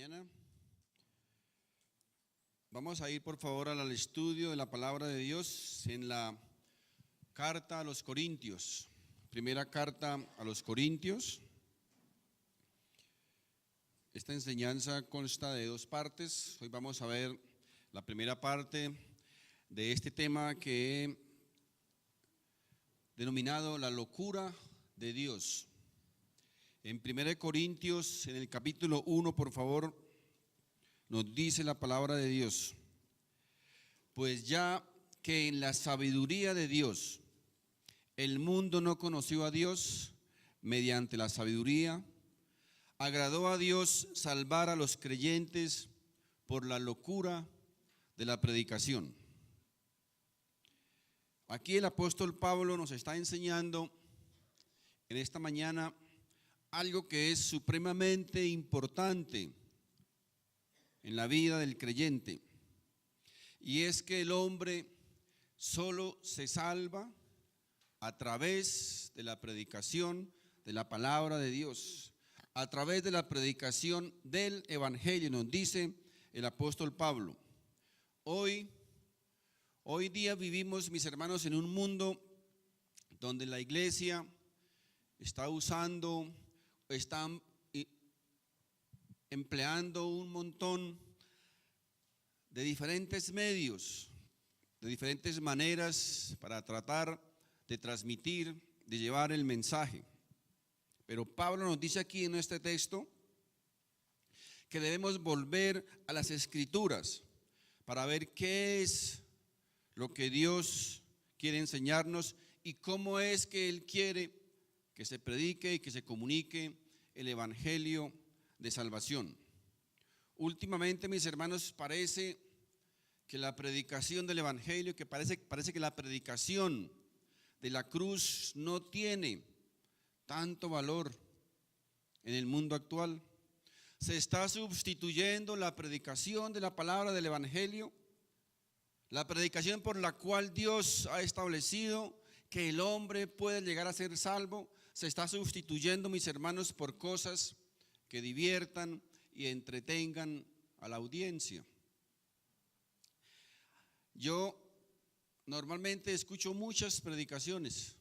mañana. Vamos a ir por favor al estudio de la palabra de Dios en la carta a los Corintios. Primera carta a los Corintios. Esta enseñanza consta de dos partes. Hoy vamos a ver la primera parte de este tema que he denominado la locura de Dios. En 1 Corintios, en el capítulo 1, por favor, nos dice la palabra de Dios: pues ya que en la sabiduría de Dios el mundo no conoció a Dios, mediante la sabiduría agradó a Dios salvar a los creyentes por la locura de la predicación. Aquí el apóstol Pablo nos está enseñando en esta mañana algo que es supremamente importante en la vida del creyente, y es que el hombre solo se salva a través de la predicación de la palabra de Dios, a través de la predicación del evangelio, nos dice el apóstol Pablo. Hoy día vivimos, mis hermanos, en un mundo donde la iglesia están empleando un montón de diferentes medios, de diferentes maneras para tratar de transmitir, de llevar el mensaje. Pero Pablo nos dice aquí en este texto que debemos volver a las Escrituras para ver qué es lo que Dios quiere enseñarnos y cómo es que Él quiere que se predique y que se comunique el evangelio de salvación. Últimamente, mis hermanos, parece que la predicación del evangelio, que parece que la predicación de la cruz no tiene tanto valor en el mundo actual. Se está sustituyendo la predicación de la palabra del evangelio, la predicación por la cual Dios ha establecido que el hombre puede llegar a ser salvo. Se está sustituyendo, mis hermanos, por cosas que diviertan y entretengan a la audiencia. Yo normalmente escucho muchas predicaciones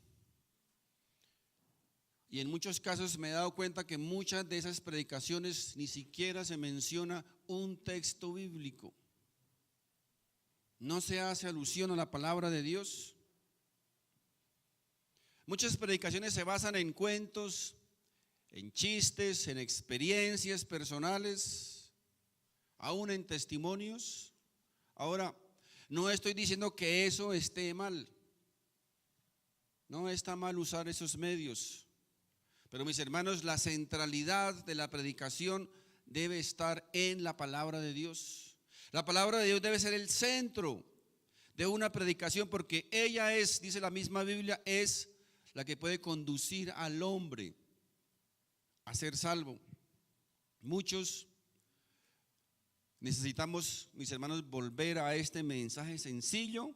y en muchos casos me he dado cuenta que muchas de esas predicaciones ni siquiera se menciona un texto bíblico. No se hace alusión a la palabra de Dios. Muchas predicaciones se basan en cuentos, en chistes, en experiencias personales, aún en testimonios. Ahora, no estoy diciendo que eso esté mal. No está mal usar esos medios. Pero mis hermanos, la centralidad de la predicación debe estar en la palabra de Dios. La palabra de Dios debe ser el centro de una predicación, porque ella es, dice la misma Biblia, es la que puede conducir al hombre a ser salvo. Muchos necesitamos, mis hermanos, volver a este mensaje sencillo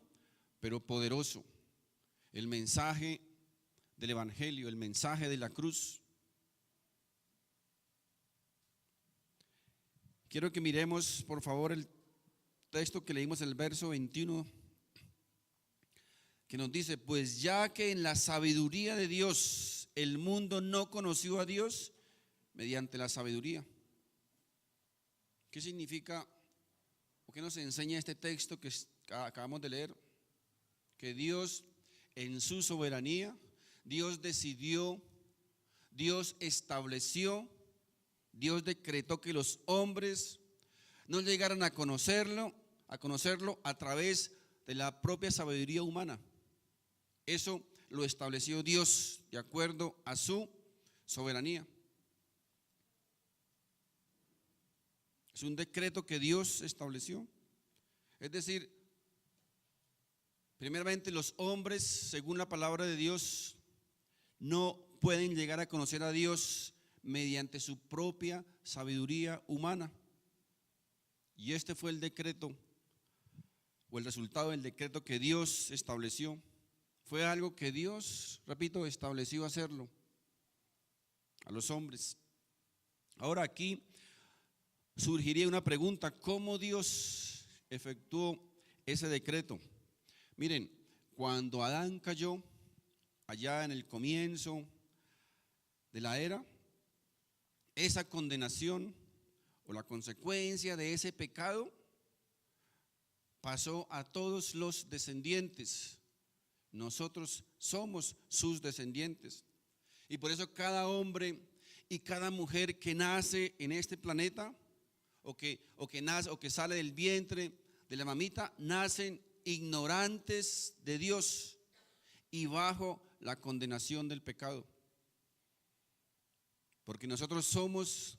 pero poderoso, el mensaje del evangelio, el mensaje de la cruz. Quiero que miremos por favor el texto que leímos, el verso 21, que nos dice: pues ya que en la sabiduría de Dios el mundo no conoció a Dios mediante la sabiduría. ¿Qué significa o qué nos enseña este texto que acabamos de leer? Que Dios, en su soberanía, Dios decidió, Dios estableció, Dios decretó que los hombres no llegaran a conocerlo a través de la propia sabiduría humana. Eso lo estableció Dios de acuerdo a su soberanía. Es un decreto que Dios estableció. Es decir, primeramente los hombres, según la palabra de Dios, no pueden llegar a conocer a Dios mediante su propia sabiduría humana. Y este fue el decreto, o el resultado del decreto que Dios estableció. Fue algo que Dios, repito, estableció hacerlo a los hombres. Ahora aquí surgiría una pregunta: ¿cómo Dios efectuó ese decreto? Miren, cuando Adán cayó, allá en el comienzo de la era, esa condenación o la consecuencia de ese pecado pasó a todos los descendientes. Nosotros somos sus descendientes. Y por eso cada hombre y cada mujer que nace en este planeta o que nace o que sale del vientre de la mamita, nacen ignorantes de Dios y bajo la condenación del pecado. Porque nosotros somos,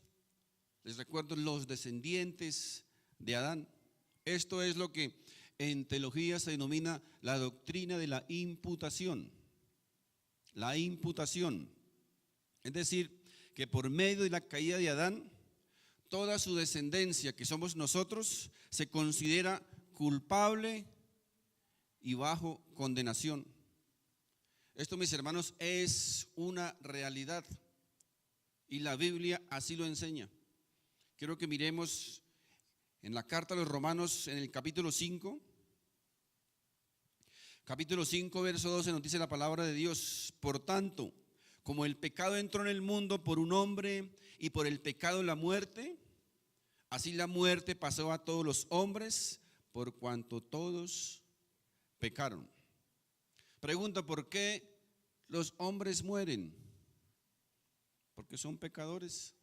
les recuerdo, los descendientes de Adán. Esto es lo que en teología se denomina la doctrina de la imputación. La imputación. Es decir, que por medio de la caída de Adán, toda su descendencia, que somos nosotros, se considera culpable y bajo condenación. Esto, mis hermanos, es una realidad y la Biblia así lo enseña. Quiero que miremos en la carta a los Romanos, en el capítulo 5. Capítulo 5, verso 12, nos dice la palabra de Dios: por tanto, como el pecado entró en el mundo por un hombre y por el pecado la muerte, así la muerte pasó a todos los hombres por cuanto todos pecaron. Pregunta: ¿por qué los hombres mueren? Porque son pecadores.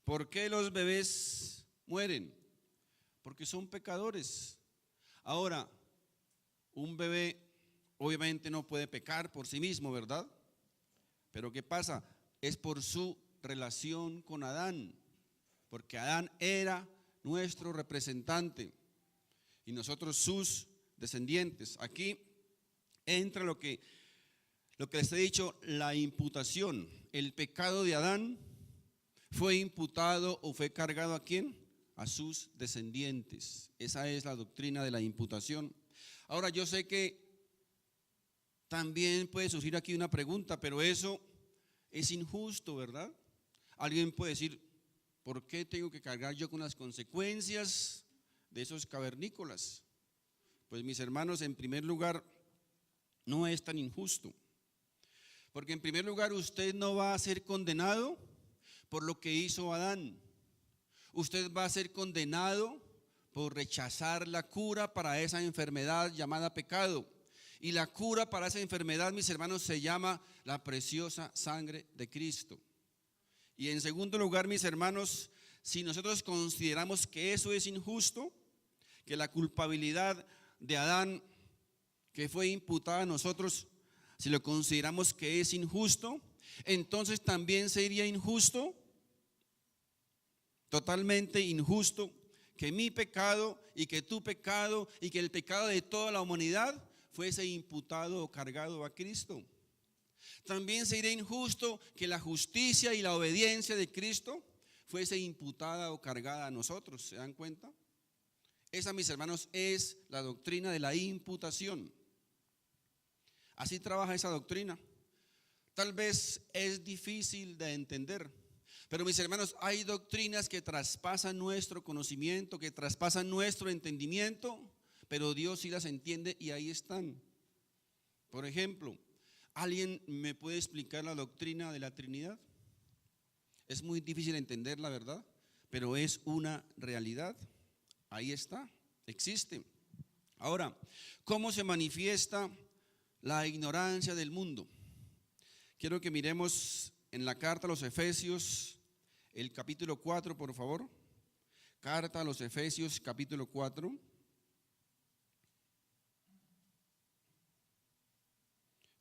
¿Por qué los bebés mueren? Porque son pecadores. Ahora, un bebé obviamente no puede pecar por sí mismo, ¿verdad? Pero ¿qué pasa? Es por su relación con Adán, porque Adán era nuestro representante y nosotros sus descendientes. Aquí entra lo que les he dicho, la imputación. El pecado de Adán fue imputado o fue cargado ¿a quién? A sus descendientes. Esa es la doctrina de la imputación. Ahora, yo sé que también puede surgir aquí una pregunta, pero eso es injusto, ¿verdad? Alguien puede decir: ¿por qué tengo que cargar yo con las consecuencias de esos cavernícolas? Pues, mis hermanos, en primer lugar, no es tan injusto. Porque en primer lugar, usted no va a ser condenado por lo que hizo Adán. Usted va a ser condenado por rechazar la cura para esa enfermedad llamada pecado. Y la cura para esa enfermedad, mis hermanos, se llama la preciosa sangre de Cristo. Y en segundo lugar, mis hermanos, si nosotros consideramos que eso es injusto, que la culpabilidad de Adán que fue imputada a nosotros, si lo consideramos que es injusto, entonces también sería injusto, totalmente injusto, que mi pecado y que tu pecado y que el pecado de toda la humanidad fuese imputado o cargado a Cristo. También sería injusto que la justicia y la obediencia de Cristo fuese imputada o cargada a nosotros. ¿Se dan cuenta? Esa, mis hermanos, es la doctrina de la imputación. Así trabaja esa doctrina. Tal vez es difícil de entender, pero, mis hermanos, hay doctrinas que traspasan nuestro conocimiento, que traspasan nuestro entendimiento, pero Dios sí las entiende y ahí están. Por ejemplo, ¿alguien me puede explicar la doctrina de la Trinidad? Es muy difícil entenderla, ¿verdad? Pero es una realidad. Ahí está, existe. Ahora, ¿cómo se manifiesta la ignorancia del mundo? Quiero que miremos en la carta a los Efesios, el capítulo 4, por favor. Carta a los Efesios, capítulo 4.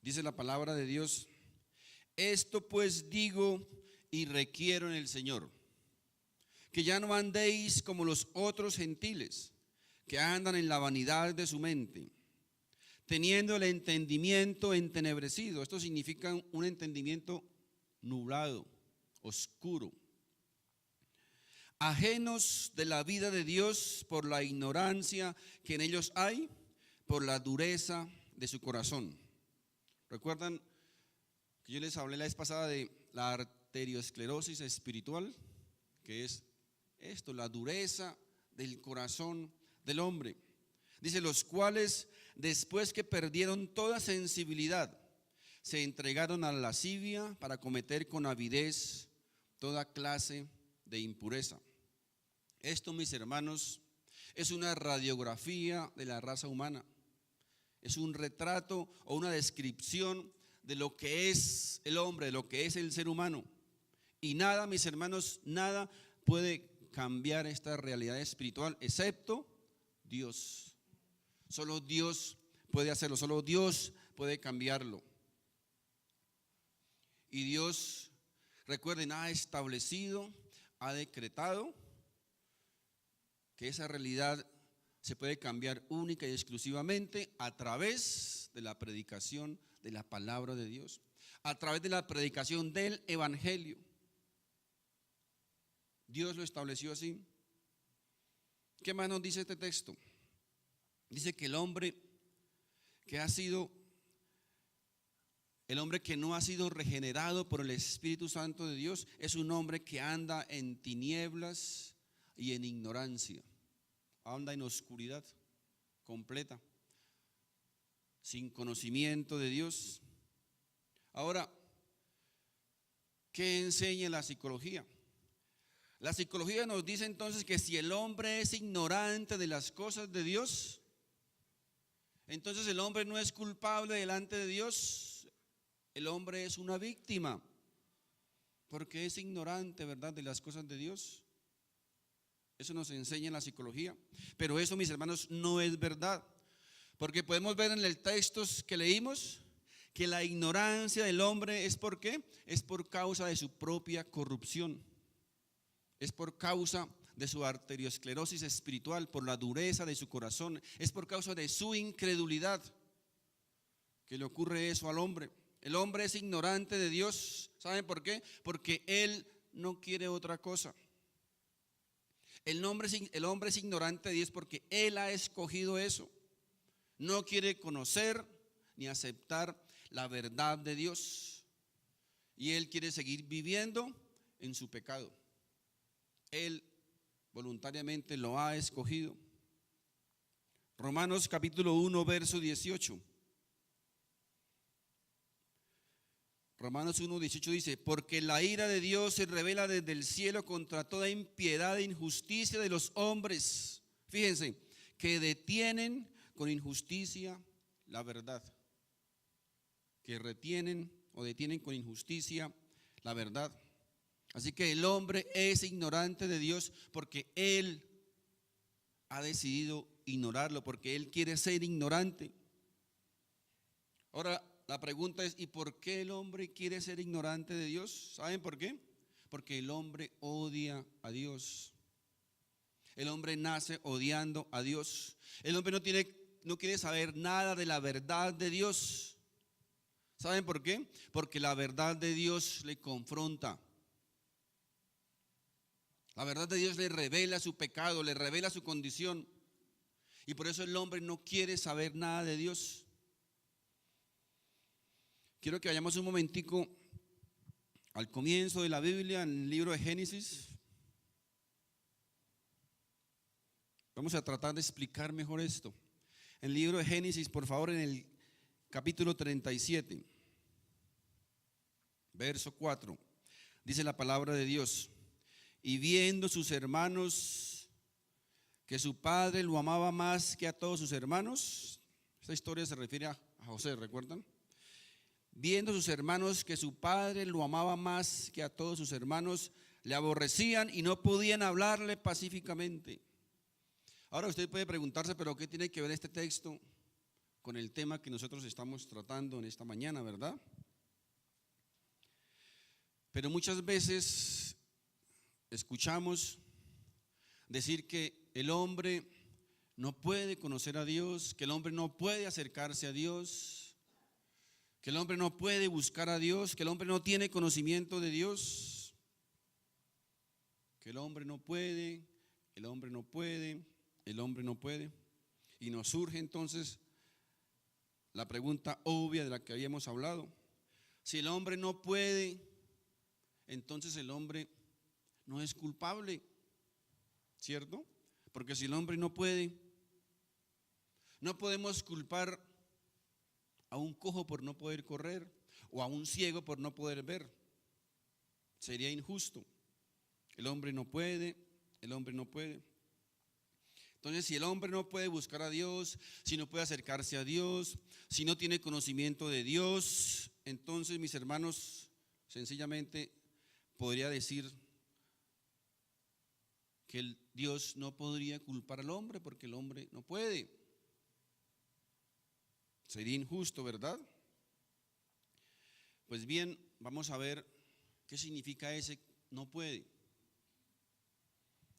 Dice la palabra de Dios: esto pues digo y requiero en el Señor, que ya no andéis como los otros gentiles, que andan en la vanidad de su mente, teniendo el entendimiento entenebrecido. Esto significa un entendimiento nublado, oscuro, ajenos de la vida de Dios por la ignorancia que en ellos hay, por la dureza de su corazón. ¿Recuerdan que yo les hablé la vez pasada de la arteriosclerosis espiritual, que es esto, la dureza del corazón del hombre. Dice, los cuales después que perdieron toda sensibilidad, se entregaron a la lascivia para cometer con avidez toda clase de impureza. Esto, mis hermanos, es una radiografía de la raza humana. Es un retrato o una descripción de lo que es el hombre, de lo que es el ser humano. Y nada, mis hermanos, nada puede cambiar esta realidad espiritual excepto Dios. Solo Dios puede hacerlo, solo Dios puede cambiarlo. Y Dios, recuerden, ha establecido, ha decretado que esa realidad se puede cambiar única y exclusivamente a través de la predicación de la palabra de Dios, a través de la predicación del evangelio. Dios lo estableció así. ¿Qué más nos dice este texto? Dice que el hombre que no ha sido regenerado por el Espíritu Santo de Dios es un hombre que anda en tinieblas y en ignorancia. Anda en oscuridad completa, sin conocimiento de Dios. Ahora, ¿qué enseña la psicología? La psicología nos dice entonces que si el hombre es ignorante de las cosas de Dios, entonces el hombre no es culpable delante de Dios, el hombre es una víctima, porque es ignorante, ¿verdad?, de las cosas de Dios. Eso nos enseña la psicología. Pero eso, mis hermanos, no es verdad. Porque podemos ver en el texto que leímos que la ignorancia del hombre es ¿por qué? Es por causa de su propia corrupción. Es por causa de su arteriosclerosis espiritual, por la dureza de su corazón. Es por causa de su incredulidad que le ocurre eso al hombre. El hombre es ignorante de Dios. ¿Saben por qué? Porque él no quiere otra cosa. El hombre es ignorante de Dios porque él ha escogido eso. No quiere conocer ni aceptar la verdad de Dios. Y él quiere seguir viviendo en su pecado. Él voluntariamente lo ha escogido. Romanos capítulo 1, verso 18. Romanos 1:18 dice, porque la ira de Dios se revela desde el cielo contra toda impiedad e injusticia de los hombres. Fíjense, que detienen con injusticia la verdad. Que retienen o detienen con injusticia la verdad. Así que el hombre es ignorante de Dios porque él ha decidido ignorarlo, porque él quiere ser ignorante. Ahora, la pregunta es, ¿y por qué el hombre quiere ser ignorante de Dios? ¿Saben por qué? Porque el hombre odia a Dios. El hombre nace odiando a Dios. El hombre no quiere saber nada de la verdad de Dios. ¿Saben por qué? Porque la verdad de Dios le confronta. La verdad de Dios le revela su pecado, le revela su condición. Y por eso el hombre no quiere saber nada de Dios. Quiero que vayamos un momentico al comienzo de la Biblia, en el libro de Génesis. Vamos a tratar de explicar mejor esto. En el libro de Génesis, por favor, en el capítulo 37, verso 4, dice la palabra de Dios. Y viendo sus hermanos que su padre lo amaba más que a todos sus hermanos, esta historia se refiere a José, ¿recuerdan? Viendo sus hermanos que su padre lo amaba más que a todos sus hermanos, le aborrecían y no podían hablarle pacíficamente. Ahora usted puede preguntarse, pero ¿qué tiene que ver este texto con el tema que nosotros estamos tratando en esta mañana, verdad? Pero muchas veces escuchamos decir que el hombre no puede conocer a Dios, que el hombre no puede acercarse a Dios, que el hombre no puede buscar a Dios, que el hombre no tiene conocimiento de Dios, que el hombre no puede, el hombre no puede, el hombre no puede. Y nos surge entonces la pregunta obvia de la que habíamos hablado. Si el hombre no puede, entonces el hombre no es culpable. ¿cierto? Porque si el hombre no puede, no podemos culpar a un cojo por no poder correr o a un ciego por no poder ver. Sería injusto. El hombre no puede, el hombre no puede. Entonces, si el hombre no puede buscar a Dios, si no puede acercarse a Dios, si no tiene conocimiento de Dios, entonces, mis hermanos, sencillamente podría decir que Dios no podría culpar al hombre porque el hombre no puede. Sería injusto, ¿verdad? Pues bien, vamos a ver qué significa ese no puede.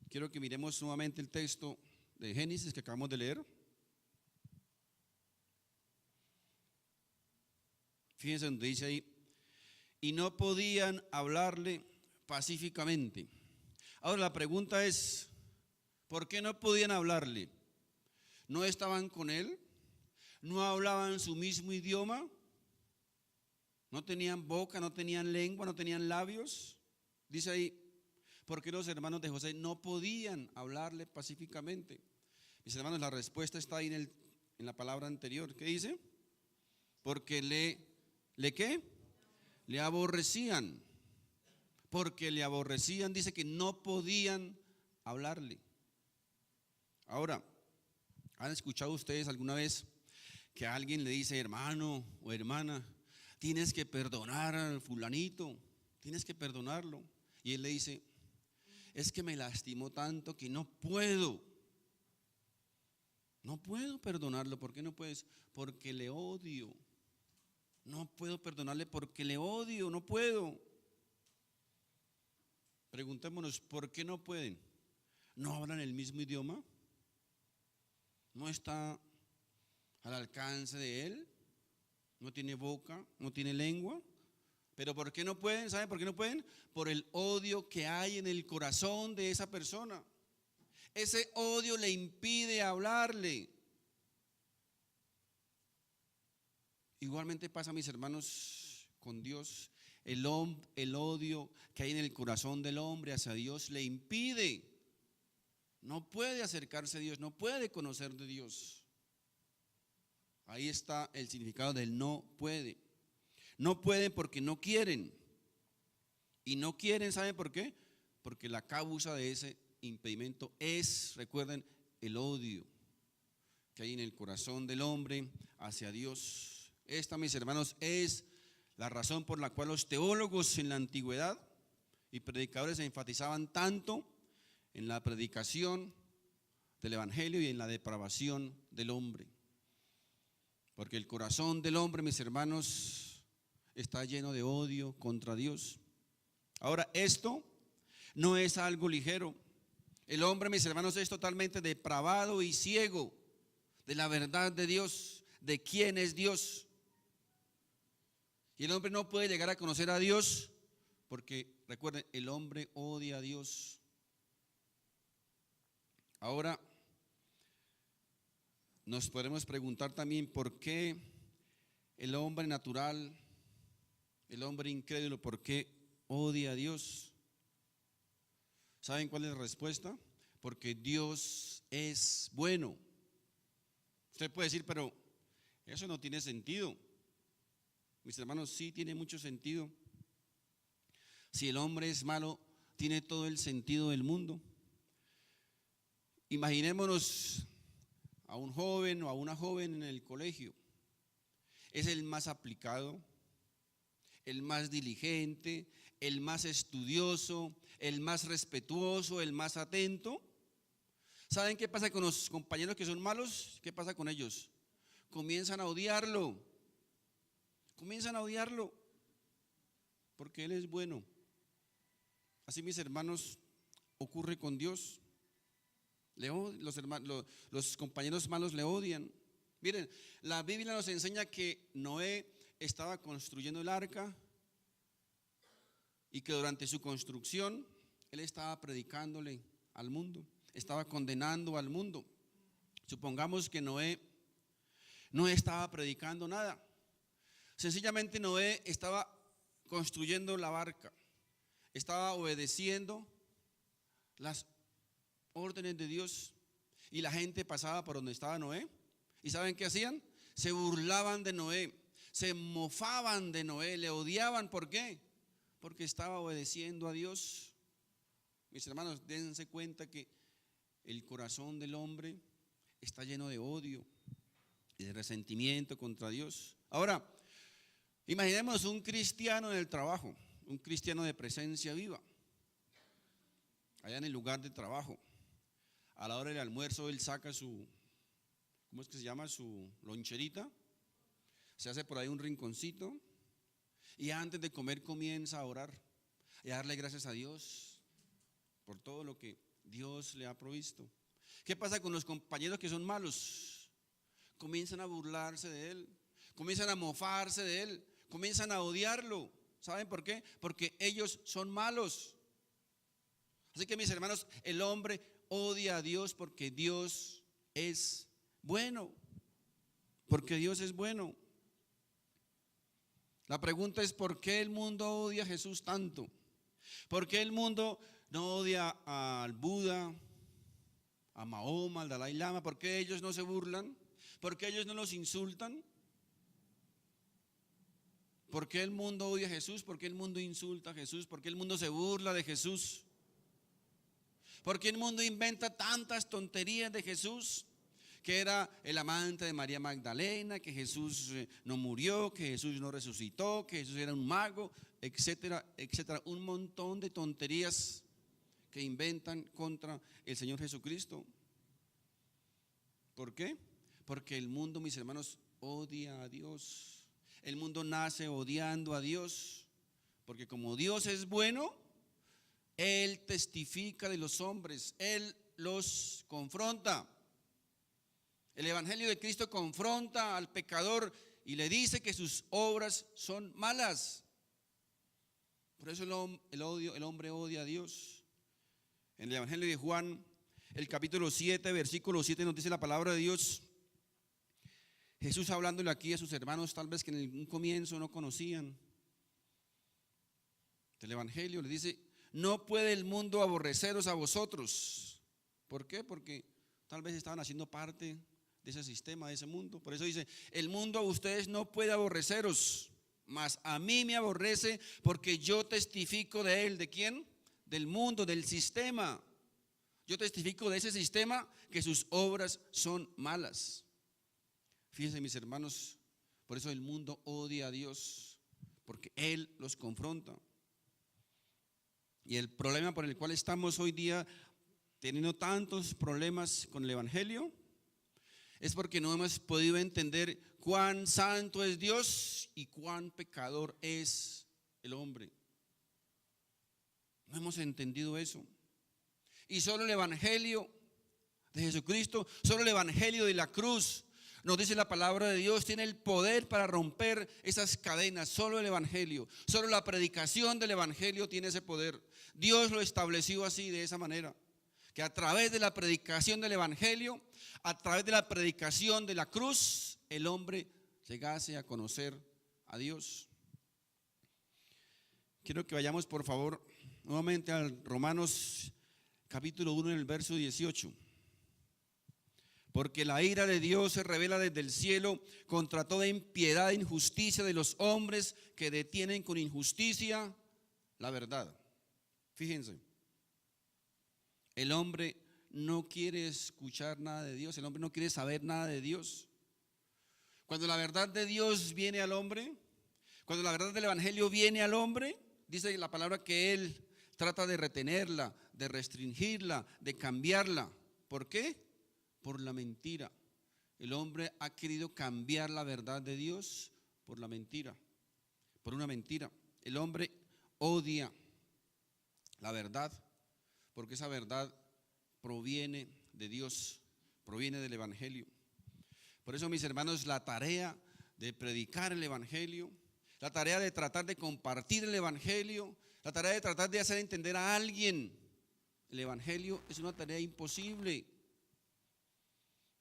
Quiero que miremos nuevamente el texto de Génesis que acabamos de leer. Fíjense donde dice ahí, y no podían hablarle pacíficamente. Ahora la pregunta es, ¿por qué no podían hablarle? ¿No estaban con él? ¿No hablaban su mismo idioma? ¿No tenían boca, no tenían lengua, no tenían labios? Dice ahí, ¿por qué los hermanos de José no podían hablarle pacíficamente? Mis hermanos, la respuesta está ahí en la palabra anterior. ¿Qué dice? Porque ¿le qué? Le aborrecían. Porque le aborrecían, dice que no podían hablarle. Ahora, ¿han escuchado ustedes alguna vez que alguien le dice, hermano o hermana, tienes que perdonar al fulanito, tienes que perdonarlo? Y él le dice, es que me lastimó tanto que no puedo perdonarlo. ¿Por qué no puedes? Porque le odio. No puedo perdonarle porque le odio, no puedo. Preguntémonos, ¿por qué no pueden? ¿No hablan el mismo idioma? ¿No está al alcance de él? ¿No tiene boca? ¿No tiene lengua? ¿Pero por qué no pueden? ¿Saben por qué no pueden? Por el odio que hay en el corazón de esa persona. Ese odio le impide hablarle. Igualmente pasa, mis hermanos, con Dios. El odio que hay en el corazón del hombre hacia Dios le impide. No puede acercarse a Dios, no puede conocer de Dios. Ahí está el significado del no puede. No pueden porque no quieren. Y no quieren, ¿saben por qué? Porque la causa de ese impedimento es, recuerden, el odio que hay en el corazón del hombre hacia Dios. Esta, mis hermanos, es la razón por la cual los teólogos en la antigüedad y predicadores se enfatizaban tanto en la predicación del evangelio y en la depravación del hombre. Porque el corazón del hombre, mis hermanos, está lleno de odio contra Dios. Ahora, esto no es algo ligero. El hombre, mis hermanos, es totalmente depravado y ciego de la verdad de Dios, de quién es Dios. Y el hombre no puede llegar a conocer a Dios porque, recuerden, el hombre odia a Dios. Ahora, nos podemos preguntar también por qué el hombre natural, el hombre incrédulo, por qué odia a Dios. ¿Saben cuál es la respuesta? Porque Dios es bueno. Usted puede decir, pero eso no tiene sentido. Mis hermanos, sí tiene mucho sentido. Si el hombre es malo, tiene todo el sentido del mundo. Imaginémonos a un joven o a una joven en el colegio. Es el más aplicado, el más diligente, el más estudioso, el más respetuoso, el más atento. ¿Saben qué pasa con los compañeros que son malos? ¿Qué pasa con ellos? Comienzan a odiarlo. Comienzan a odiarlo porque él es bueno. Así, mis hermanos, ocurre con Dios. Los compañeros malos le odian. Miren, la Biblia nos enseña que Noé estaba construyendo el arca y que durante su construcción él estaba predicándole al mundo, estaba condenando al mundo. Supongamos que Noé no estaba predicando nada. Sencillamente Noé estaba construyendo la barca, estaba obedeciendo las órdenes de Dios. Y la gente pasaba por donde estaba Noé. ¿Y saben qué hacían? Se burlaban de Noé, se mofaban de Noé, le odiaban. ¿Por qué? Porque estaba obedeciendo a Dios. Mis hermanos, dense cuenta que el corazón del hombre está lleno de odio y de resentimiento contra Dios. Ahora, imaginemos un cristiano en el trabajo, un cristiano de presencia viva, allá en el lugar de trabajo. A la hora del almuerzo él saca su, ¿cómo es que se llama? Su loncherita, se hace por ahí un rinconcito y antes de comer comienza a orar y a darle gracias a Dios por todo lo que Dios le ha provisto. ¿Qué pasa con los compañeros que son malos? Comienzan a burlarse de él, comienzan a mofarse de él, comienzan a odiarlo. ¿Saben por qué? Porque ellos son malos. Así que mis hermanos, el hombre odia a Dios porque Dios es bueno. Porque Dios es bueno. La pregunta es: ¿por qué el mundo odia a Jesús tanto? ¿Por qué el mundo no odia al Buda, a Mahoma, al Dalai Lama? ¿Por qué ellos no se burlan? ¿Por qué ellos no los insultan? ¿Por qué el mundo odia a Jesús? ¿Por qué el mundo insulta a Jesús? ¿Por qué el mundo se burla de Jesús? ¿Por qué el mundo inventa tantas tonterías de Jesús? Que era el amante de María Magdalena, que Jesús no murió, que Jesús no resucitó, que Jesús era un mago, etcétera, etcétera. Un montón de tonterías que inventan contra el Señor Jesucristo. ¿Por qué? Porque el mundo, mis hermanos, odia a Dios. El mundo nace odiando a Dios, porque como Dios es bueno, Él testifica de los hombres, Él los confronta. El Evangelio de Cristo confronta al pecador y le dice que sus obras son malas. Por eso el hombre odia a Dios. En el Evangelio de Juan, el capítulo 7, versículo 7, nos dice la palabra de Dios. Jesús hablándole aquí a sus hermanos, tal vez que en un comienzo no conocían del Evangelio, le dice: no puede el mundo aborreceros a vosotros. ¿Por qué? Porque tal vez estaban haciendo parte de ese sistema, de ese mundo. Por eso dice: el mundo a ustedes no puede aborreceros, mas a mí me aborrece porque yo testifico de él. ¿De quién? Del mundo, del sistema. Yo testifico de ese sistema que sus obras son malas. Fíjense, mis hermanos, por eso el mundo odia a Dios, porque Él los confronta. Y el problema por el cual estamos hoy día teniendo tantos problemas con el Evangelio es porque no hemos podido entender cuán santo es Dios y cuán pecador es el hombre. No hemos entendido eso. Y solo el Evangelio de Jesucristo, solo el Evangelio de la cruz, nos dice la palabra de Dios, tiene el poder para romper esas cadenas. Solo el Evangelio, solo la predicación del Evangelio tiene ese poder. Dios lo estableció así, de esa manera, que a través de la predicación del Evangelio, a través de la predicación de la cruz, el hombre llegase a conocer a Dios. Quiero que vayamos, por favor, nuevamente al Romanos capítulo 1, en el verso 18. Porque la ira de Dios se revela desde el cielo contra toda impiedad e injusticia de los hombres que detienen con injusticia la verdad. Fíjense, el hombre no quiere escuchar nada de Dios, el hombre no quiere saber nada de Dios. Cuando la verdad de Dios viene al hombre, cuando la verdad del Evangelio viene al hombre, dice la palabra que él trata de retenerla, de restringirla, de cambiarla. ¿Por qué? Por la mentira. El hombre ha querido cambiar la verdad de Dios por la mentira, por una mentira. El hombre odia la verdad porque esa verdad proviene de Dios, proviene del Evangelio. Por eso, mis hermanos, la tarea de predicar el Evangelio, la tarea de tratar de compartir el Evangelio, la tarea de tratar de hacer entender a alguien el Evangelio es una tarea imposible.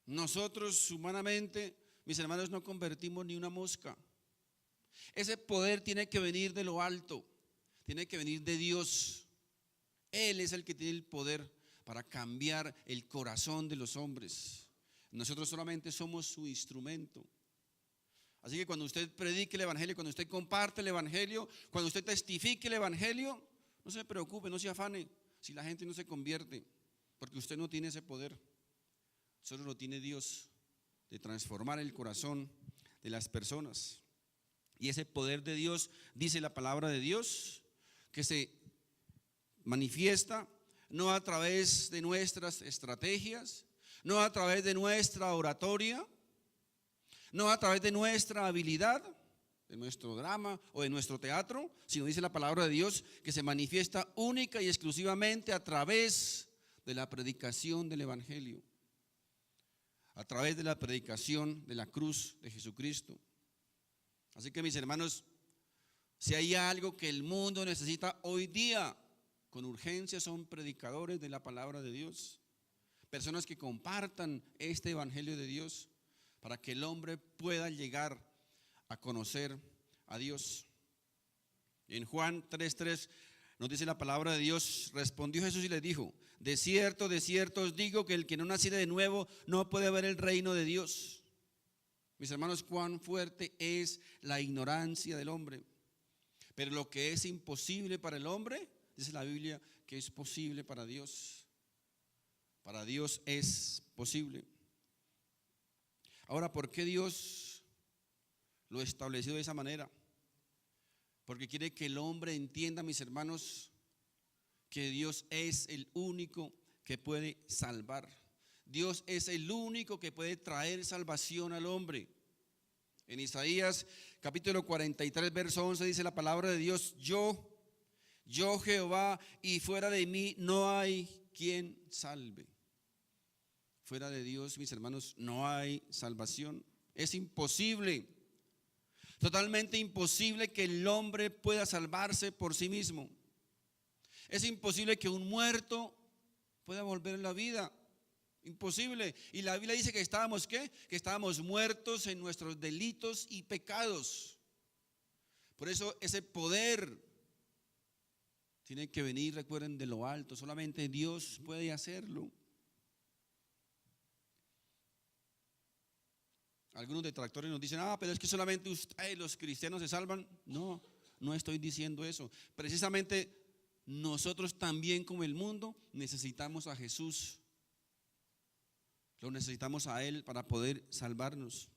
Nosotros humanamente, mis hermanos, no convertimos ni una mosca. Ese poder tiene que venir de lo alto, tiene que venir de Dios. Él es el que tiene el poder para cambiar el corazón de los hombres. Nosotros solamente somos su instrumento. Así que cuando usted predique el evangelio, cuando usted comparte el evangelio, cuando usted testifique el evangelio, no se preocupe, no se afane si la gente no se convierte, porque usted no tiene ese poder. Solo lo tiene Dios, de transformar el corazón de las personas. Y ese poder de Dios, dice la palabra de Dios, que se manifiesta no a través de nuestras estrategias, no a través de nuestra oratoria, no a través de nuestra habilidad, de nuestro drama o de nuestro teatro, sino dice la palabra de Dios que se manifiesta única y exclusivamente a través de la predicación del evangelio, a través de la predicación de la cruz de Jesucristo. Así que mis hermanos, si hay algo que el mundo necesita hoy día con urgencia, son predicadores de la palabra de Dios, personas que compartan este evangelio de Dios para que el hombre pueda llegar a conocer a Dios. En Juan 3:3 nos dice la palabra de Dios: respondió Jesús y les dijo, de cierto os digo que el que no naciere de nuevo no puede ver el reino de Dios. Mis hermanos, cuán fuerte es la ignorancia del hombre. Pero lo que es imposible para el hombre, dice la Biblia, que es posible para Dios. Para Dios es posible. Ahora, ¿por qué Dios lo estableció de esa manera? Porque quiere que el hombre entienda, mis hermanos, que Dios es el único que puede salvar. Dios es el único que puede traer salvación al hombre. En Isaías capítulo 43, verso 11 dice la palabra de Dios: yo Jehová, y fuera de mí no hay quien salve. Fuera de Dios, mis hermanos, no hay salvación. Es imposible, totalmente imposible que el hombre pueda salvarse por sí mismo. Es imposible que un muerto pueda volver a la vida. Imposible. Y la Biblia dice que estábamos, ¿qué? Que estábamos muertos en nuestros delitos y pecados. Por eso ese poder tiene que venir, recuerden, de lo alto. Solamente Dios puede hacerlo. Algunos detractores nos dicen: pero es que solamente ustedes, los cristianos, se salvan. No, no estoy diciendo eso. Precisamente nosotros también, como el mundo, necesitamos a Jesús. Lo necesitamos a Él para poder salvarnos.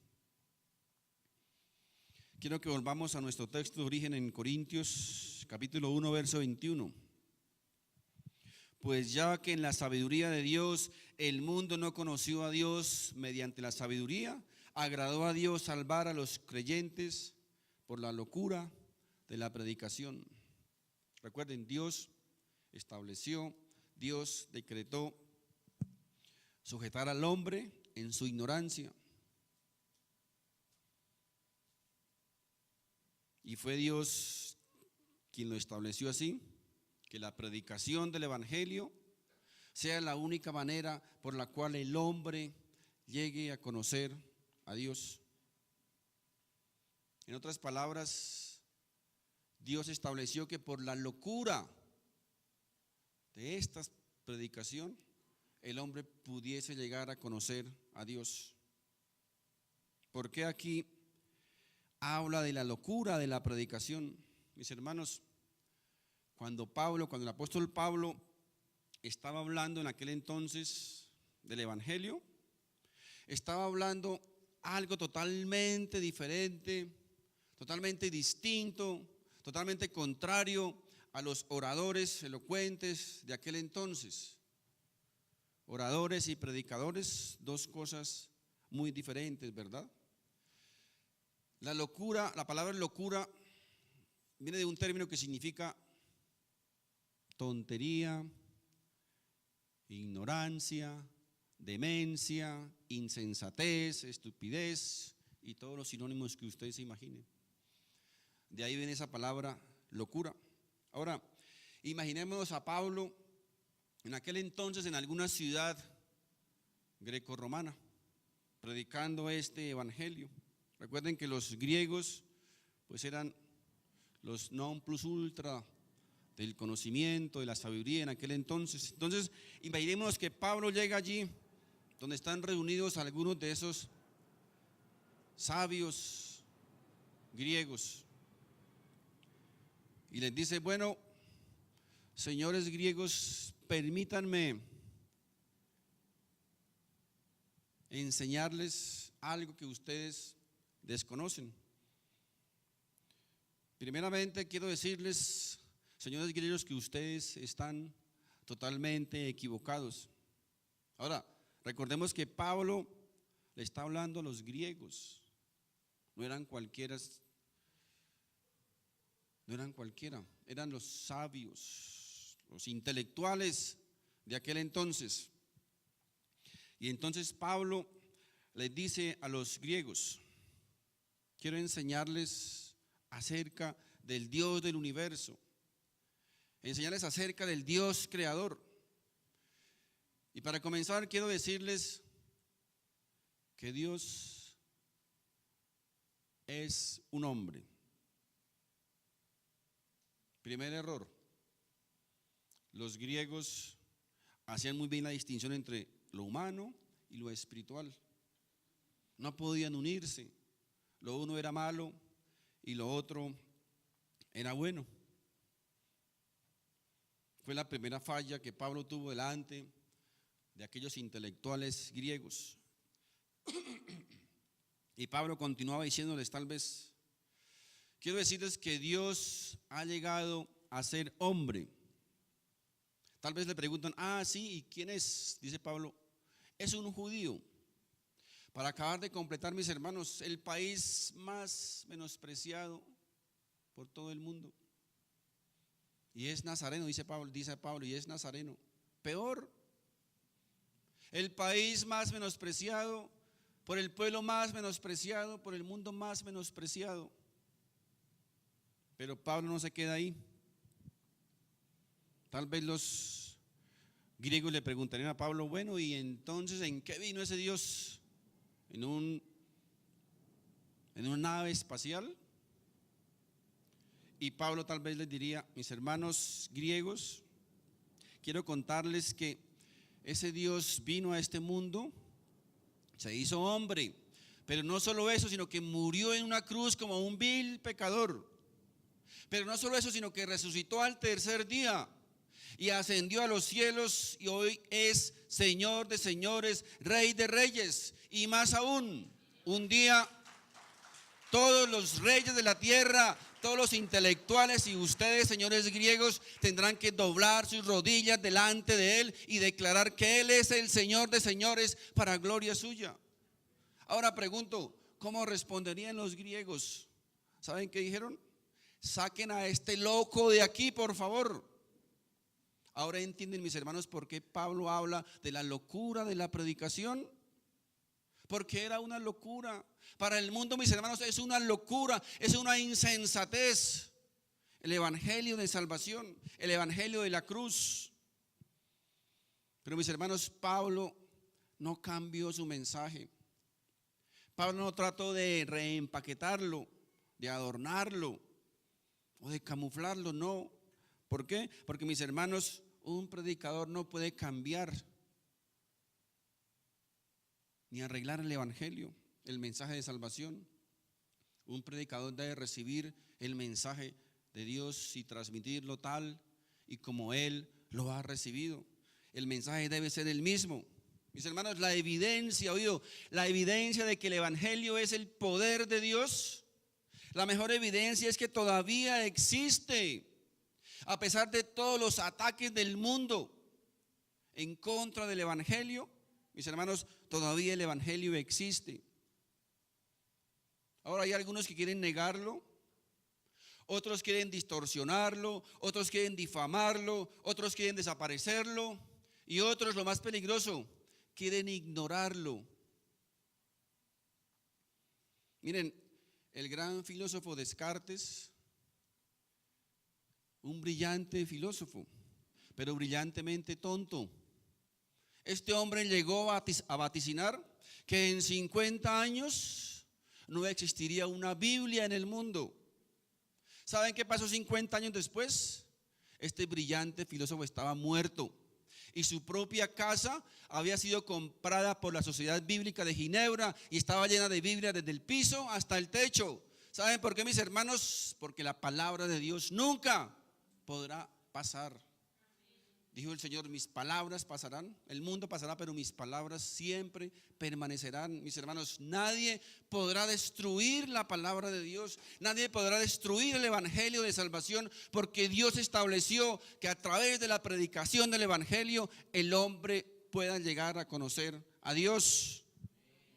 Quiero que volvamos a nuestro texto de origen en Corintios capítulo 1, verso 21. Pues ya que en la sabiduría de Dios el mundo no conoció a Dios mediante la sabiduría, agradó a Dios salvar a los creyentes por la locura de la predicación. Recuerden, Dios estableció, Dios decretó sujetar al hombre en su ignorancia. Y fue Dios quien lo estableció así, que la predicación del evangelio sea la única manera por la cual el hombre llegue a conocer a Dios. En otras palabras, Dios estableció que por la locura de esta predicación el hombre pudiese llegar a conocer a Dios. ¿Por qué aquí habla de la locura de la predicación? Mis hermanos, cuando el apóstol Pablo estaba hablando en aquel entonces del evangelio, estaba hablando algo totalmente diferente, totalmente distinto, totalmente contrario a los oradores elocuentes de aquel entonces. Oradores y predicadores, dos cosas muy diferentes, ¿verdad? La locura, la palabra locura viene de un término que significa tontería, ignorancia, demencia, insensatez, estupidez y todos los sinónimos que ustedes se imaginen. De ahí viene esa palabra locura. Ahora, imaginémonos a Pablo en aquel entonces en alguna ciudad grecorromana, predicando este evangelio. Recuerden que los griegos pues eran los non plus ultra del conocimiento, de la sabiduría en aquel entonces. Entonces, imaginémonos que Pablo llega allí, donde están reunidos algunos de esos sabios griegos, y les dice: bueno, señores griegos, permítanme enseñarles algo que ustedes desconocen. Primeramente quiero decirles, señores griegos, que ustedes están totalmente equivocados. Ahora, recordemos que Pablo le está hablando a los griegos, no eran cualquiera, eran los sabios, los intelectuales de aquel entonces. Y entonces Pablo les dice a los griegos: quiero enseñarles acerca del Dios del universo, enseñarles acerca del Dios creador. Y para comenzar quiero decirles que Dios es un hombre. Primer error: los griegos hacían muy bien la distinción entre lo humano y lo espiritual. No podían unirse, lo uno era malo y lo otro era bueno. Fue la primera falla que Pablo tuvo delante de aquellos intelectuales griegos. Y Pablo continuaba diciéndoles: tal vez, quiero decirles que Dios ha llegado a ser hombre. Tal vez le preguntan: sí, ¿y quién es? Dice Pablo: es un judío. Para acabar de completar, mis hermanos, el país más menospreciado por todo el mundo. Y es nazareno, dice Pablo, y es nazareno. Peor, el país más menospreciado, por el pueblo más menospreciado, por el mundo más menospreciado. Pero Pablo no se queda ahí. Tal vez los griegos le preguntarían a Pablo: bueno, ¿y entonces en qué vino ese Dios? ¿En una nave espacial? Y Pablo tal vez les diría: mis hermanos griegos, quiero contarles que ese Dios vino a este mundo, se hizo hombre, pero no solo eso, sino que murió en una cruz como un vil pecador. Pero no solo eso, sino que resucitó al tercer día y ascendió a los cielos, y hoy es Señor de señores, Rey de reyes. Y más aún, un día todos los reyes de la tierra, todos los intelectuales y ustedes, señores griegos, tendrán que doblar sus rodillas delante de Él y declarar que Él es el Señor de señores, para gloria suya. Ahora pregunto, ¿cómo responderían los griegos? ¿Saben qué dijeron? Saquen a este loco de aquí, por favor. Ahora entienden, mis hermanos, por qué Pablo habla de la locura de la predicación. Porque era una locura. Para el mundo, mis hermanos, es una locura, es una insensatez el evangelio de salvación, el evangelio de la cruz. Pero, mis hermanos, Pablo no cambió su mensaje. Pablo no trató de reempaquetarlo, de adornarlo o de camuflarlo, no. ¿Por qué? Porque, mis hermanos, un predicador no puede cambiar ni arreglar el evangelio, el mensaje de salvación. Un predicador debe recibir el mensaje de Dios y transmitirlo tal y como Él lo ha recibido. El mensaje debe ser el mismo. Mis hermanos, la evidencia de que el evangelio es el poder de Dios, la mejor evidencia es que todavía existe, a pesar de todos los ataques del mundo en contra del evangelio. Mis hermanos, todavía el evangelio existe. Ahora hay algunos que quieren negarlo, otros quieren distorsionarlo, otros quieren difamarlo, otros quieren desaparecerlo, y otros, lo más peligroso, quieren ignorarlo. Miren, el gran filósofo Descartes, un brillante filósofo, pero brillantemente tonto. Este hombre llegó a vaticinar que en 50 años no existiría una Biblia en el mundo. ¿Saben qué pasó 50 años después? este brillante filósofo estaba muerto y su propia casa había sido comprada por la Sociedad Bíblica de Ginebra y estaba llena de Biblias desde el piso hasta el techo. ¿Saben por qué, mis hermanos? Porque la palabra de Dios nunca podrá pasar. Dijo el Señor, mis palabras pasarán, el mundo pasará, pero mis palabras siempre permanecerán. Mis hermanos, nadie podrá destruir la palabra de Dios, nadie podrá destruir el evangelio de salvación, porque Dios estableció que a través de la predicación del evangelio el hombre pueda llegar a conocer a Dios.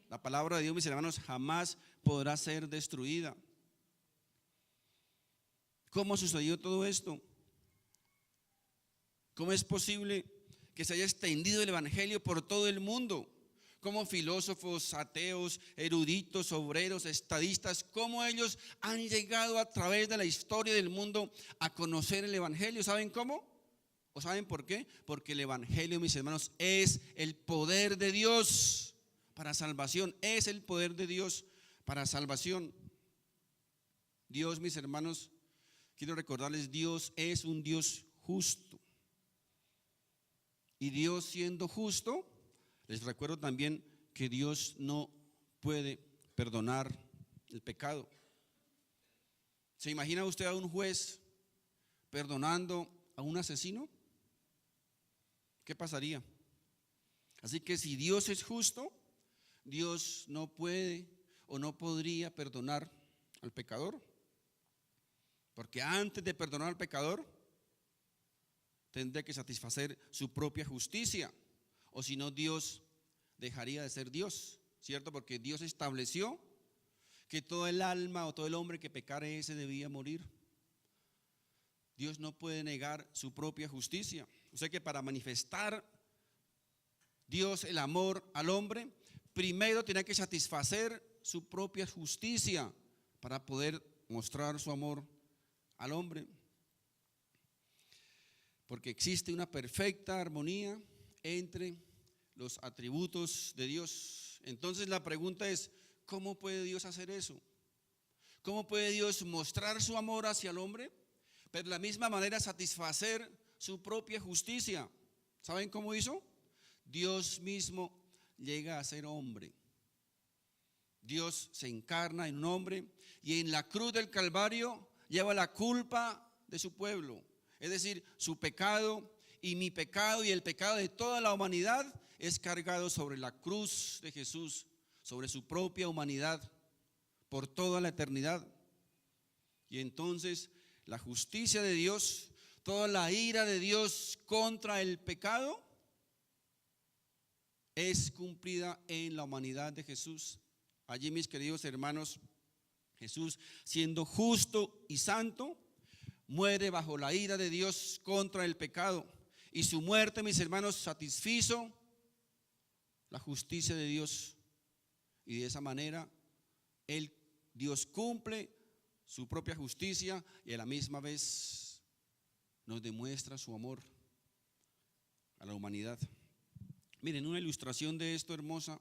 La palabra de Dios, mis hermanos, jamás podrá ser destruida. ¿Cómo sucedió todo esto? ¿Cómo es posible que se haya extendido el evangelio por todo el mundo? Como filósofos, ateos, eruditos, obreros, estadistas, cómo ellos han llegado a través de la historia del mundo a conocer el evangelio. ¿Saben cómo? ¿O saben por qué? Porque el evangelio, mis hermanos, es el poder de Dios para salvación. Es el poder de Dios para salvación. Dios, mis hermanos, quiero recordarles, Dios es un Dios justo. Y Dios siendo justo, les recuerdo también que Dios no puede perdonar el pecado. ¿Se imagina usted a un juez perdonando a un asesino? ¿Qué pasaría? Así que si Dios es justo, Dios no puede o no podría perdonar al pecador. Porque antes de perdonar al pecador, tendría que satisfacer su propia justicia, o si no, Dios dejaría de ser Dios, ¿cierto? Porque Dios estableció que todo el alma o todo el hombre que pecare ese debía morir. Dios no puede negar su propia justicia. O sea que para manifestar Dios el amor al hombre, primero tiene que satisfacer su propia justicia para poder mostrar su amor al hombre. Porque existe una perfecta armonía entre los atributos de Dios. Entonces la pregunta es, ¿cómo puede Dios hacer eso? ¿Cómo puede Dios mostrar su amor hacia el hombre, pero de la misma manera satisfacer su propia justicia? ¿Saben cómo hizo? Dios mismo llega a ser hombre. Dios se encarna en un hombre y en la cruz del Calvario lleva la culpa de su pueblo. Es decir, su pecado y mi pecado y el pecado de toda la humanidad es cargado sobre la cruz de Jesús, sobre su propia humanidad, por toda la eternidad. Y entonces la justicia de Dios, toda la ira de Dios contra el pecado, es cumplida en la humanidad de Jesús. Allí, mis queridos hermanos, Jesús, siendo justo y santo, muere bajo la ira de Dios contra el pecado, y su muerte, mis hermanos, satisfizo la justicia de Dios, y de esa manera Dios cumple su propia justicia y a la misma vez nos demuestra su amor a la humanidad. Miren, una ilustración de esto hermosa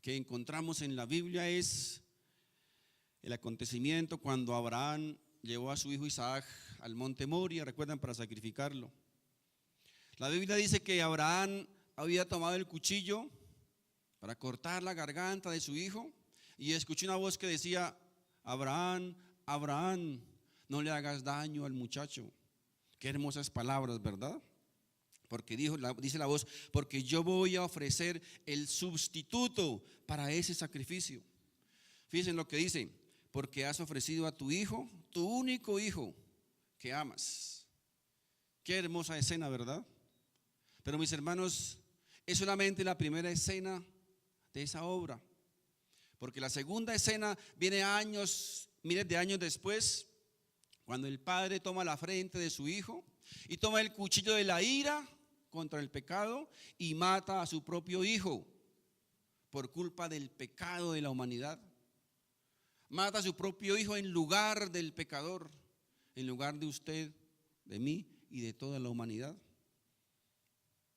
que encontramos en la Biblia es el acontecimiento cuando Abraham llevó a su hijo Isaac al monte Moria, recuerdan, para sacrificarlo. La Biblia dice que Abraham había tomado el cuchillo para cortar la garganta de su hijo y escuchó una voz que decía: Abraham, Abraham, no le hagas daño al muchacho. Qué hermosas palabras, ¿verdad? Porque dice la voz, porque yo voy a ofrecer el sustituto para ese sacrificio. Fíjense lo que dice: porque has ofrecido a tu hijo, tu único hijo que amas. Qué hermosa escena, ¿verdad? Pero mis hermanos, es solamente la primera escena de esa obra, porque la segunda escena viene años, miles de años después, cuando el padre toma la frente de su hijo y toma el cuchillo de la ira contra el pecado y mata a su propio hijo por culpa del pecado de la humanidad. Mata a su propio hijo en lugar del pecador, en lugar de usted, de mí y de toda la humanidad.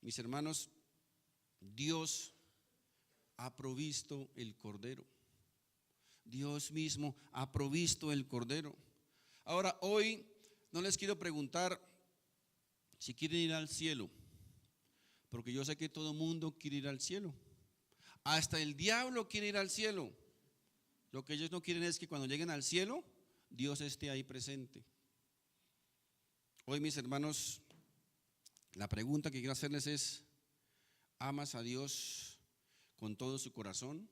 Mis hermanos, Dios ha provisto el cordero. Dios mismo ha provisto el cordero. Ahora, hoy no les quiero preguntar si quieren ir al cielo, porque yo sé que todo mundo quiere ir al cielo. Hasta el diablo quiere ir al cielo. Lo que ellos no quieren es que cuando lleguen al cielo, Dios esté ahí presente. Hoy, mis hermanos, la pregunta que quiero hacerles es: ¿amas a Dios con todo su corazón?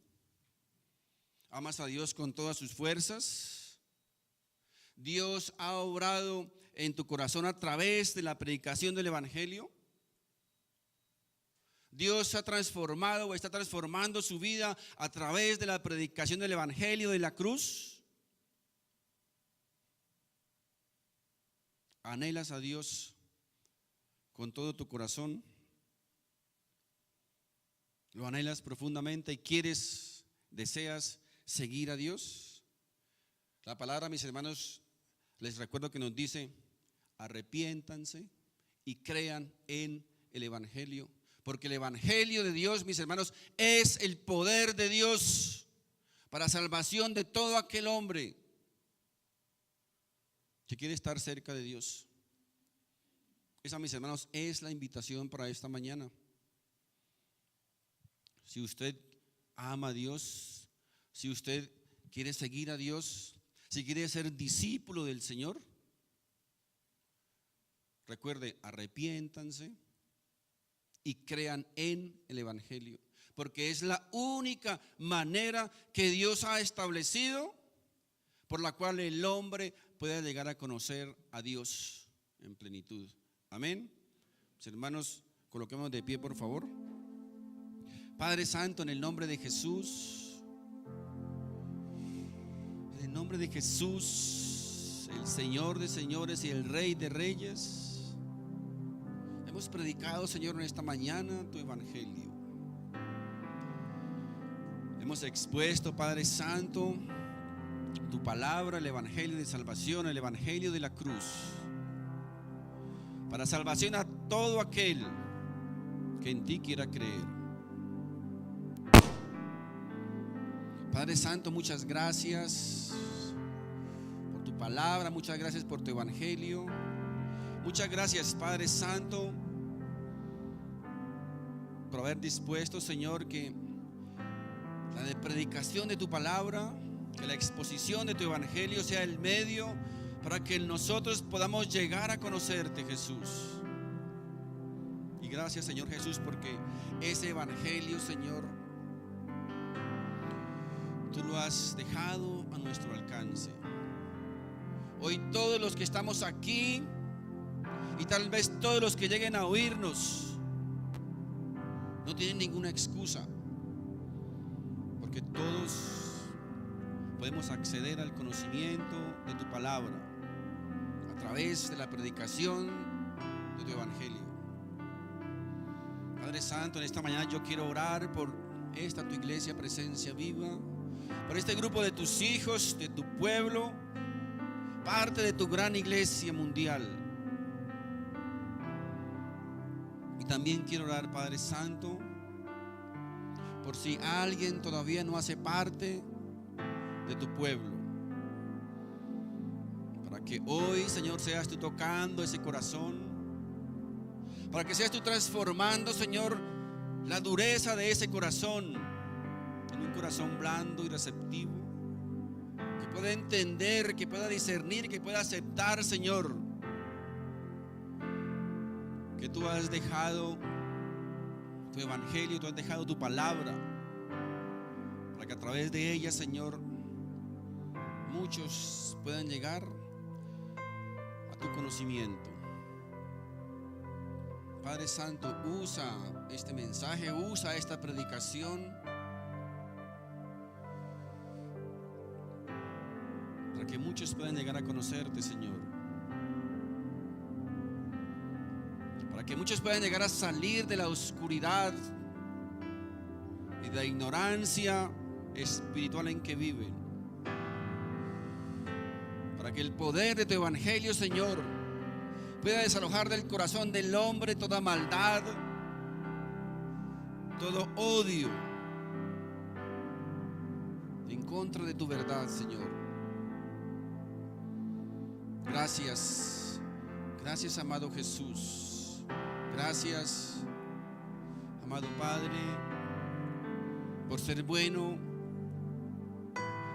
¿Amas a Dios con todas sus fuerzas? ¿Dios ha obrado en tu corazón a través de la predicación del Evangelio? ¿Dios ha transformado o está transformando su vida a través de la predicación del Evangelio de la cruz? ¿Anhelas a Dios con todo tu corazón? ¿Lo anhelas profundamente y quieres, deseas seguir a Dios? La palabra, mis hermanos, les recuerdo que nos dice: arrepiéntanse y crean en el Evangelio. Porque el Evangelio de Dios, mis hermanos, es el poder de Dios para salvación de todo aquel hombre que quiere estar cerca de Dios. Esa, mis hermanos, es la invitación para esta mañana. Si usted ama a Dios, si usted quiere seguir a Dios, si quiere ser discípulo del Señor, recuerde, arrepiéntanse y crean en el Evangelio, porque es la única manera que Dios ha establecido por la cual el hombre pueda llegar a conocer a Dios en plenitud. Amén. Mis hermanos, coloquémonos de pie, por favor. Padre Santo, en el nombre de Jesús, en el nombre de Jesús, el Señor de señores y el Rey de reyes, hemos predicado, Señor, en esta mañana tu Evangelio. Hemos expuesto, Padre Santo, tu palabra, el Evangelio de salvación, el Evangelio de la cruz, para salvación a todo aquel que en ti quiera creer. Padre Santo, muchas gracias por tu palabra, muchas gracias por tu Evangelio. Muchas gracias, Padre Santo, por haber dispuesto, Señor, que la predicación de tu palabra, que la exposición de tu Evangelio sea el medio para que nosotros podamos llegar a conocerte, Jesús. Y gracias, Señor Jesús, porque ese Evangelio, Señor, tú lo has dejado a nuestro alcance. Hoy todos los que estamos aquí, y tal vez todos los que lleguen a oírnos, no tienen ninguna excusa, porque todos podemos acceder al conocimiento de tu palabra a través de la predicación de tu Evangelio. Padre Santo, en esta mañana yo quiero orar por esta tu iglesia Presencia Viva, por este grupo de tus hijos, de tu pueblo, parte de tu gran iglesia mundial. Y también quiero orar, Padre Santo, por si alguien todavía no hace parte de tu pueblo, para que hoy, Señor, seas tú tocando ese corazón, para que seas tú transformando, Señor, la dureza de ese corazón en un corazón blando y receptivo, que pueda entender, que pueda discernir, que pueda aceptar, Señor, que tú has dejado tu Evangelio, tú has dejado tu palabra, para que a través de ella, Señor, muchos puedan llegar a tu conocimiento. Padre Santo, usa este mensaje, usa esta predicación para que muchos puedan llegar a conocerte, Señor. Para que muchos puedan llegar a salir de la oscuridad y de la ignorancia espiritual en que viven. Para que el poder de tu Evangelio, Señor, pueda desalojar del corazón del hombre toda maldad, todo odio en contra de tu verdad, Señor. Gracias, gracias, amado Jesús. Gracias, amado Padre, por ser bueno.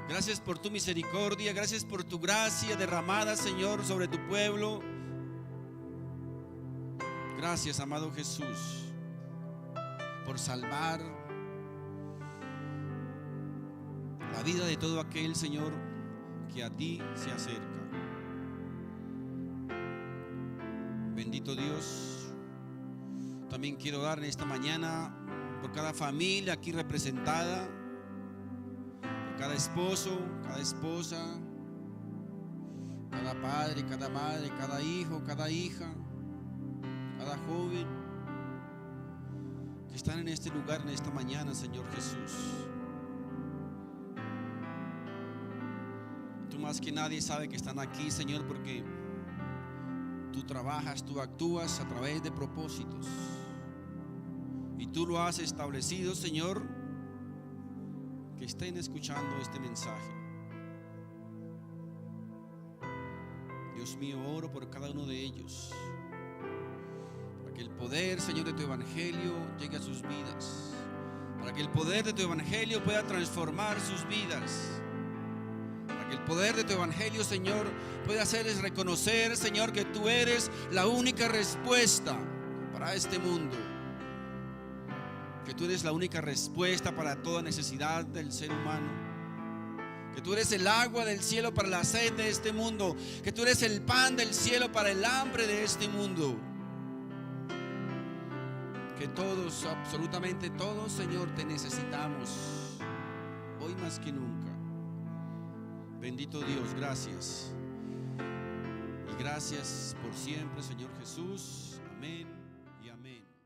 Gracias por tu misericordia, gracias por tu gracia derramada, Señor, sobre tu pueblo. Gracias, amado Jesús, por salvar la vida de todo aquel, Señor, que a ti se acerca. Bendito Dios. También quiero dar en esta mañana por cada familia aquí representada, por cada esposo, cada esposa, cada padre, cada madre, cada hijo, cada hija, cada joven que están en este lugar en esta mañana, Señor Jesús. Tú más que nadie sabes que están aquí, Señor, porque tú trabajas, tú actúas a través de propósitos. Y tú lo has establecido, Señor, que estén escuchando este mensaje. Dios mío, oro por cada uno de ellos, para que el poder, Señor, de tu evangelio llegue a sus vidas, para que el poder de tu evangelio pueda transformar sus vidas, para que el poder de tu evangelio, Señor, pueda hacerles reconocer, Señor, que tú eres la única respuesta para este mundo, que tú eres la única respuesta para toda necesidad del ser humano, que tú eres el agua del cielo para la sed de este mundo, que tú eres el pan del cielo para el hambre de este mundo, que todos, absolutamente todos, Señor, te necesitamos hoy más que nunca. Bendito Dios, gracias. Y gracias por siempre, Señor Jesús. Amén y amén.